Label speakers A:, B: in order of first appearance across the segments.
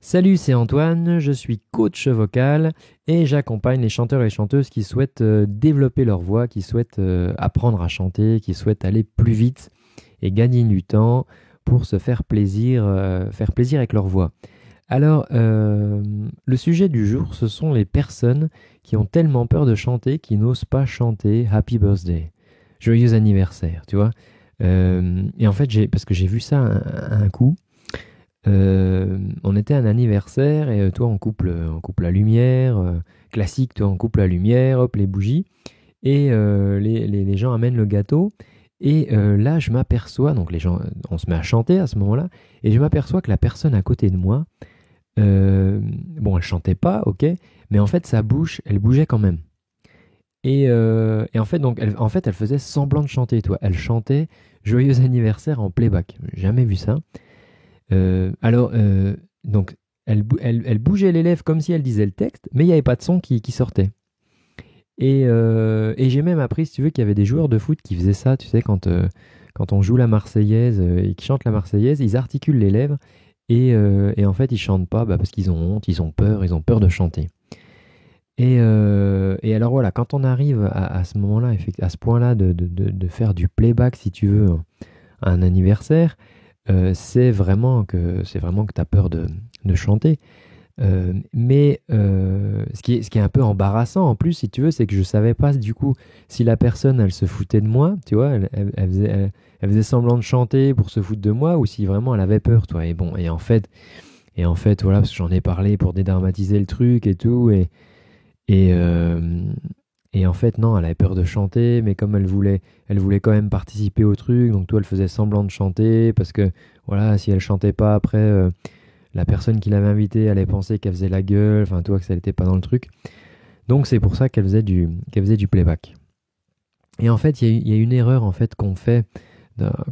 A: Salut, c'est Antoine, je suis coach vocal et j'accompagne les chanteurs et chanteuses qui souhaitent développer leur voix, qui souhaitent apprendre à chanter, qui souhaitent aller plus vite et gagner du temps pour se faire plaisir avec leur voix. Alors, le sujet du jour, ce sont les personnes qui ont tellement peur de chanter qu'ils n'osent pas chanter Happy Birthday, joyeux anniversaire, tu vois. Et en fait, parce que j'ai vu ça un coup. On était à un anniversaire et toi on coupe la lumière, classique, toi on coupe la lumière, hop les bougies et les gens amènent le gâteau et là je m'aperçois, donc les gens, on se met à chanter à ce moment-là et je m'aperçois que la personne à côté de moi, bon elle chantait pas, ok, mais en fait sa bouche elle bougeait quand même et en fait donc elle faisait semblant de chanter, toi, elle chantait joyeux anniversaire en playback, j'ai jamais vu ça. Donc, elle bougeait les lèvres comme si elle disait le texte, mais il n'y avait pas de son qui sortait. Et j'ai même appris, si tu veux, qu'il y avait des joueurs de foot qui faisaient ça, tu sais, quand on joue la Marseillaise et qu'ils chantent la Marseillaise, ils articulent les lèvres et en fait, ils chantent pas parce qu'ils ont honte, ils ont peur de chanter. Et alors voilà, quand on arrive à ce moment-là, à ce point-là de faire du playback, si tu veux, à un anniversaire, c'est vraiment que tu as peur de chanter. Mais ce qui est un peu embarrassant en plus, si tu veux, c'est que je savais pas du coup si la personne elle se foutait de moi, tu vois, elle faisait semblant de chanter pour se foutre de moi ou si vraiment elle avait peur, toi. Et bon, et en fait, voilà, parce que j'en ai parlé pour dédramatiser le truc et tout, et, euh, et en fait, non, elle avait peur de chanter, mais comme elle voulait quand même participer au truc, donc toi, elle faisait semblant de chanter, parce que, voilà, si elle chantait pas après, la personne qui l'avait invitée allait penser qu'elle faisait la gueule, enfin, toi, que ça n'était pas dans le truc. Donc, c'est pour ça qu'elle faisait du playback. Et en fait, il y a une erreur, en fait, qu'on fait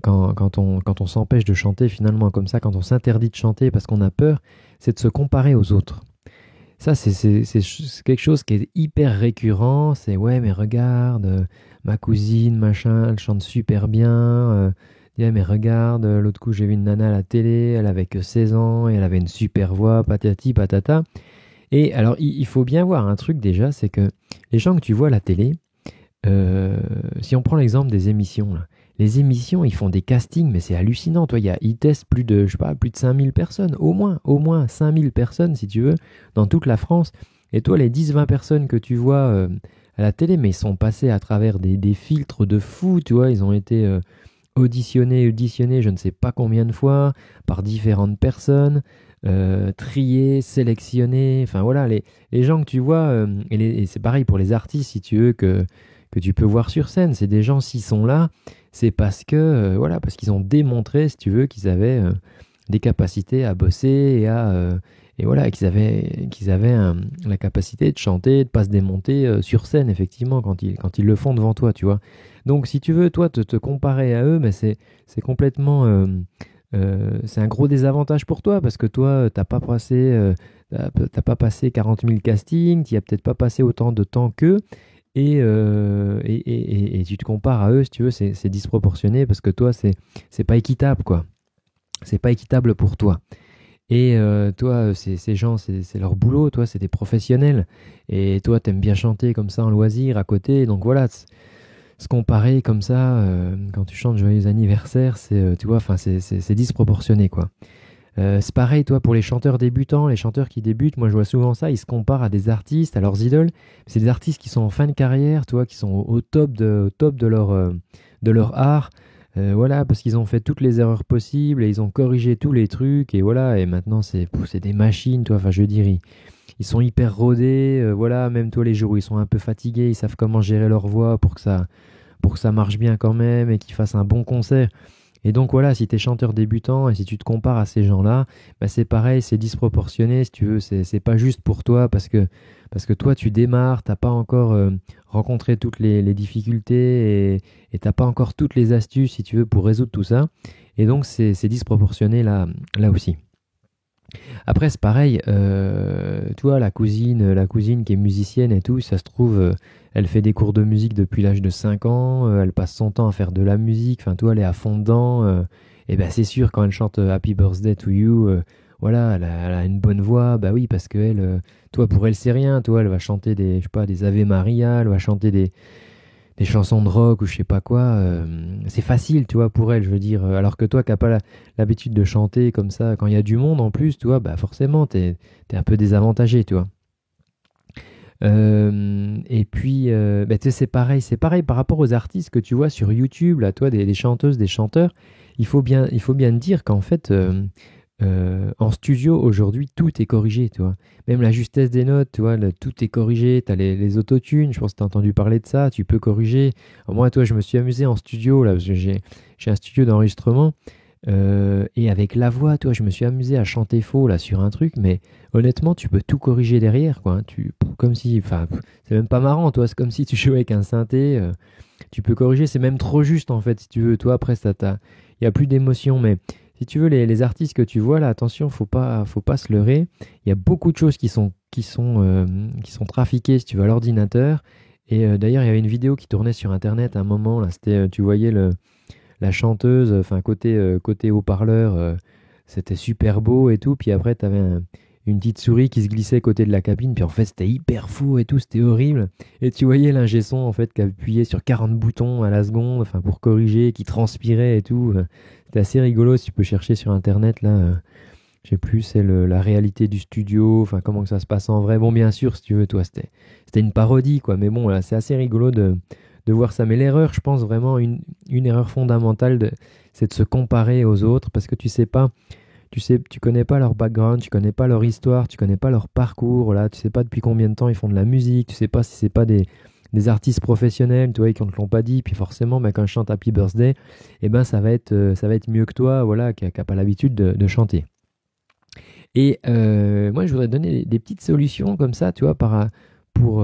A: quand on s'empêche de chanter, finalement, comme ça, quand on s'interdit de chanter parce qu'on a peur, c'est de se comparer aux autres. Ça, c'est quelque chose qui est hyper récurrent. C'est ouais, mais regarde, ma cousine, machin, elle chante super bien. Yeah, mais regarde, l'autre coup, j'ai vu une nana à la télé, elle avait que 16 ans et elle avait une super voix, patati patata. Et alors, il faut bien voir un truc déjà, c'est que les gens que tu vois à la télé, euh, si on prend l'exemple des émissions, là, les émissions, ils font des castings, mais c'est hallucinant. Toi, ils testent plus de, je sais pas, plus de 5000 personnes, au moins 5000 personnes, si tu veux, dans toute la France. Et toi, les 10-20 personnes que tu vois à la télé, mais ils sont passés à travers des filtres de fou, tu vois, ils ont été auditionnés, je ne sais pas combien de fois, par différentes personnes, triés, sélectionnés, enfin voilà, les gens que tu vois, et c'est pareil pour les artistes, si tu veux, que tu peux voir sur scène. C'est des gens, s'ils sont là, c'est parce que voilà, parce qu'ils ont démontré, si tu veux, qu'ils avaient des capacités à bosser et voilà, qu'ils avaient la capacité de chanter, de pas se démonter sur scène, effectivement, quand ils le font devant toi, tu vois. Donc, si tu veux, toi, te comparer à eux, mais c'est complètement, c'est un gros désavantage pour toi parce que toi, t'as pas passé 40 000 castings, tu as peut-être pas passé autant de temps qu'eux. Et tu te compares à eux, si tu veux, c'est disproportionné parce que toi, c'est pas équitable, quoi. C'est pas équitable pour toi. Et toi, ces gens, c'est leur boulot, toi, c'est des professionnels. Et toi, t'aimes bien chanter comme ça en loisir à côté. Donc voilà, se comparer comme ça, quand tu chantes Joyeux anniversaire, tu vois, enfin, c'est disproportionné, quoi. C'est pareil, toi, pour les chanteurs débutants, les chanteurs qui débutent, moi je vois souvent ça, ils se comparent à des artistes, à leurs idoles. C'est des artistes qui sont en fin de carrière, toi, qui sont au top de leur art. Voilà, parce qu'ils ont fait toutes les erreurs possibles et ils ont corrigé tous les trucs. Et voilà, et maintenant c'est des machines, toi. Enfin, je veux dire, ils sont hyper rodés. Voilà, même toi, les jours où ils sont un peu fatigués, ils savent comment gérer leur voix pour que ça marche bien quand même et qu'ils fassent un bon concert. Et donc voilà, si tu es chanteur débutant et si tu te compares à ces gens-là, bah c'est pareil, c'est disproportionné, si tu veux, c'est pas juste pour toi parce que toi tu démarres, t'as pas encore rencontré toutes les difficultés et t'as pas encore toutes les astuces, si tu veux, pour résoudre tout ça. Et donc c'est disproportionné là aussi. Après, c'est pareil, tu vois, la cousine qui est musicienne et tout, ça se trouve, elle fait des cours de musique depuis l'âge de 5 ans, elle passe son temps à faire de la musique, enfin, tu vois, elle est à fond dedans, et ben c'est sûr, quand elle chante Happy Birthday to You, voilà, elle a une bonne voix, bah oui, parce que elle, toi, pour elle, c'est rien, toi, elle va chanter des, je sais pas, des Ave Maria, elle va chanter des chansons de rock ou je sais pas quoi, c'est facile, tu vois, pour elle, je veux dire, alors que toi qui n'as pas l'habitude de chanter comme ça, quand il y a du monde en plus, tu vois, bah forcément, t'es un peu désavantagé, tu vois. Et puis, bah, tu sais, c'est pareil par rapport aux artistes que tu vois sur YouTube, là, toi, des chanteuses, des chanteurs, il faut bien te dire qu'en fait, en studio, aujourd'hui, tout est corrigé, tu vois. Même la justesse des notes, tu vois, tout est corrigé. Tu as les autotunes, je pense que tu as entendu parler de ça, tu peux corriger. Alors moi, toi, je me suis amusé en studio, là, parce que j'ai un studio d'enregistrement. Et avec la voix, toi, je me suis amusé à chanter faux, là, sur un truc, mais honnêtement, tu peux tout corriger derrière, quoi. Comme si, enfin, c'est même pas marrant, toi, c'est comme si tu jouais avec un synthé. Tu peux corriger, c'est même trop juste, en fait, si tu veux. Toi, après, il n'y a plus d'émotion, mais si tu veux, les artistes que tu vois là, attention, faut pas se leurrer. Il y a beaucoup de choses qui sont trafiquées, si tu veux, à l'ordinateur. Et d'ailleurs, il y avait une vidéo qui tournait sur Internet à un moment. Là, c'était, tu voyais la chanteuse, enfin côté haut-parleur, c'était super beau et tout. Puis après, tu avais une petite souris qui se glissait côté de la cabine. Puis en fait, c'était hyper fou et tout, c'était horrible. Et tu voyais l'ingé son en fait qui appuyait sur 40 boutons à la seconde, enfin pour corriger, qui transpirait et tout. C'était assez rigolo si tu peux chercher sur Internet là. Je sais plus, c'est la réalité du studio, enfin comment que ça se passe en vrai. Bon, bien sûr, si tu veux, toi, c'était une parodie, quoi. Mais bon, là, c'est assez rigolo de voir ça. Mais l'erreur, je pense vraiment, une erreur fondamentale, c'est de se comparer aux autres parce que tu sais pas, tu connais pas leur background, tu connais pas leur histoire, tu connais pas leur parcours, là, tu sais pas depuis combien de temps ils font de la musique, tu sais pas si c'est pas des artistes professionnels, tu vois, qui ne te l'ont pas dit, puis forcément, bah, quand je chante Happy Birthday, eh ben, ça va être mieux que toi, voilà, qui a pas l'habitude de chanter. Et moi, je voudrais donner des petites solutions comme ça, tu vois, pour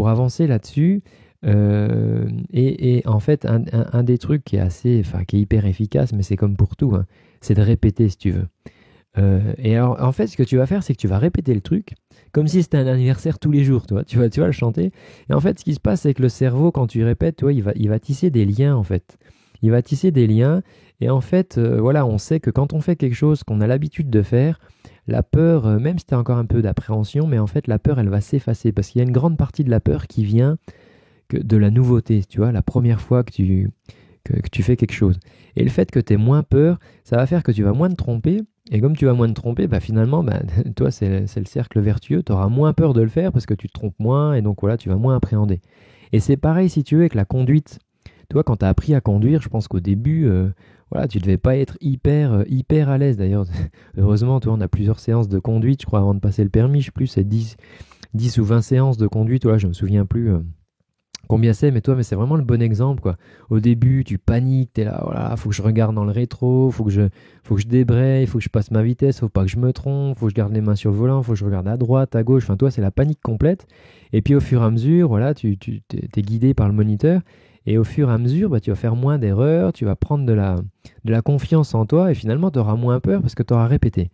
A: avancer là-dessus. Et en fait, un des trucs qui est enfin, qui est hyper efficace, mais c'est comme pour tout, hein, c'est de répéter si tu veux. Et alors, en fait, ce que tu vas faire, c'est que tu vas répéter le truc comme si c'était un anniversaire tous les jours, toi. Tu vas le chanter. Et en fait, ce qui se passe, c'est que le cerveau, quand tu répètes, toi, il va tisser des liens, en fait. Il va tisser des liens. Et en fait, voilà, on sait que quand on fait quelque chose qu'on a l'habitude de faire, la peur, même si tu as encore un peu d'appréhension, mais en fait, la peur, elle va s'effacer parce qu'il y a une grande partie de la peur qui vient de la nouveauté, tu vois, la première fois que tu fais quelque chose. Et le fait que tu aies moins peur, ça va faire que tu vas moins te tromper. Et comme tu vas moins te tromper, bah finalement, bah, toi, c'est le cercle vertueux. Tu auras moins peur de le faire parce que tu te trompes moins et donc voilà, tu vas moins appréhender. Et c'est pareil si tu veux avec la conduite. Toi, quand tu as appris à conduire, je pense qu'au début, voilà, tu devais pas être hyper à l'aise. D'ailleurs, heureusement, toi, on a plusieurs séances de conduite, je crois, avant de passer le permis. Je sais plus, c'est 10 ou 20 séances de conduite. Voilà, je me souviens plus. Combien c'est, mais toi, mais c'est vraiment le bon exemple, quoi. Au début, tu paniques, t'es là, voilà, faut que je regarde dans le rétro, faut que je débraye, faut que je passe ma vitesse, faut pas que je me trompe, faut que je garde les mains sur le volant, faut que je regarde à droite, à gauche. Enfin, toi, c'est la panique complète. Et puis, au fur et à mesure, voilà, t'es guidé par le moniteur. Et au fur et à mesure, bah, tu vas faire moins d'erreurs, tu vas prendre de la confiance en toi et finalement, tu auras moins peur parce que tu auras répété.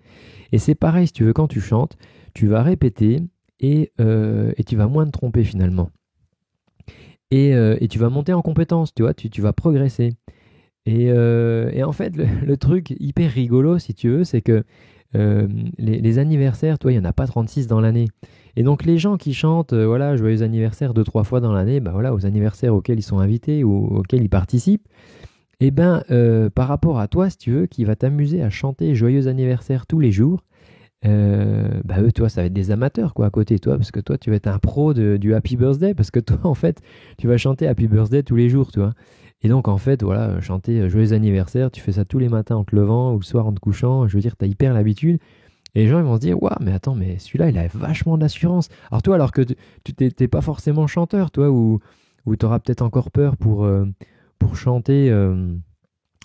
A: Et c'est pareil, si tu veux, quand tu chantes, tu vas répéter et tu vas moins te tromper finalement. Et tu vas monter en compétence, tu vois, tu vas progresser. Et en fait, le truc hyper rigolo, si tu veux, c'est que euh, les anniversaires, toi, il n'y en a pas 36 dans l'année. Et donc, les gens qui chantent, voilà, joyeux anniversaire deux, trois fois dans l'année, bah voilà, aux anniversaires auxquels ils sont invités ou auxquels ils participent, et ben, par rapport à toi, si tu veux, qui va t'amuser à chanter joyeux anniversaire tous les jours, bah eux, toi, ça va être des amateurs, quoi, à côté de toi, parce que toi, tu vas être un pro du Happy Birthday, parce que toi, en fait, tu vas chanter Happy Birthday tous les jours, tu vois. Et donc, en fait, voilà, chanter Joyeux anniversaire, tu fais ça tous les matins en te levant ou le soir en te couchant, je veux dire, tu as hyper l'habitude. Et les gens, ils vont se dire, waouh, mais attends, mais celui-là, il a vachement d'assurance. Alors, toi, alors que t'es pas forcément chanteur, toi, ou tu auras peut-être encore peur pour chanter.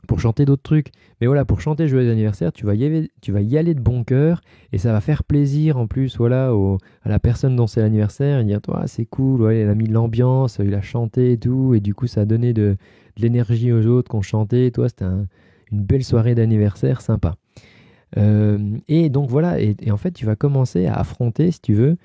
A: Pour chanter d'autres trucs. Mais voilà, pour chanter Joyeux anniversaire, tu vas y aller de bon cœur et ça va faire plaisir en plus voilà, à la personne dont c'est l'anniversaire et dire toi c'est cool, ouais, il a mis de l'ambiance, il a chanté et tout, et du coup ça a donné de l'énergie aux autres qui ont chanté. Toi, c'était une belle soirée d'anniversaire sympa. Et donc voilà, et en fait tu vas commencer à affronter, si tu veux,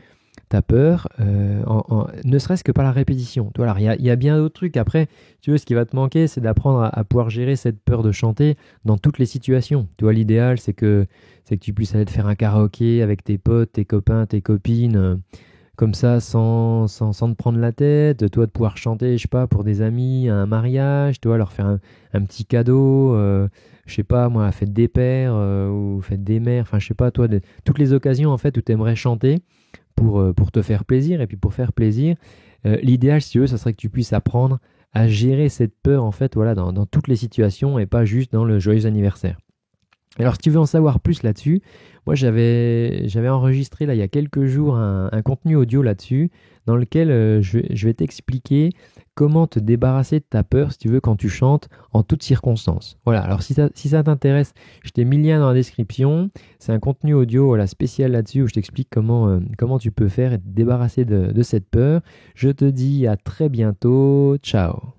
A: ta peur, ne serait-ce que par la répétition. Tu vois, alors, il y a bien d'autres trucs. Après, tu veux, ce qui va te manquer, c'est d'apprendre à pouvoir gérer cette peur de chanter dans toutes les situations. Tu vois, l'idéal, c'est que tu puisses aller te faire un karaoké avec tes potes, tes copains, tes copines, comme ça, sans te prendre la tête. Toi, de pouvoir chanter, je sais pas, pour des amis, à un mariage, tu vois, leur faire un petit cadeau, je sais pas, moi, à la fête des pères ou fête des mères, enfin, je sais pas, toi, toutes les occasions, en fait, où tu aimerais chanter pour te faire plaisir et puis pour faire plaisir. L'idéal, si tu veux, ça serait que tu puisses apprendre à gérer cette peur, en fait, voilà, dans toutes les situations et pas juste dans le joyeux anniversaire. Alors, si tu veux en savoir plus là-dessus, moi j'avais enregistré là il y a quelques jours un contenu audio là-dessus dans lequel je vais t'expliquer comment te débarrasser de ta peur si tu veux quand tu chantes en toutes circonstances. Voilà, alors si ça t'intéresse, je t'ai mis le lien dans la description. C'est un contenu audio voilà, spécial là-dessus où je t'explique comment tu peux faire et te débarrasser de cette peur. Je te dis à très bientôt. Ciao.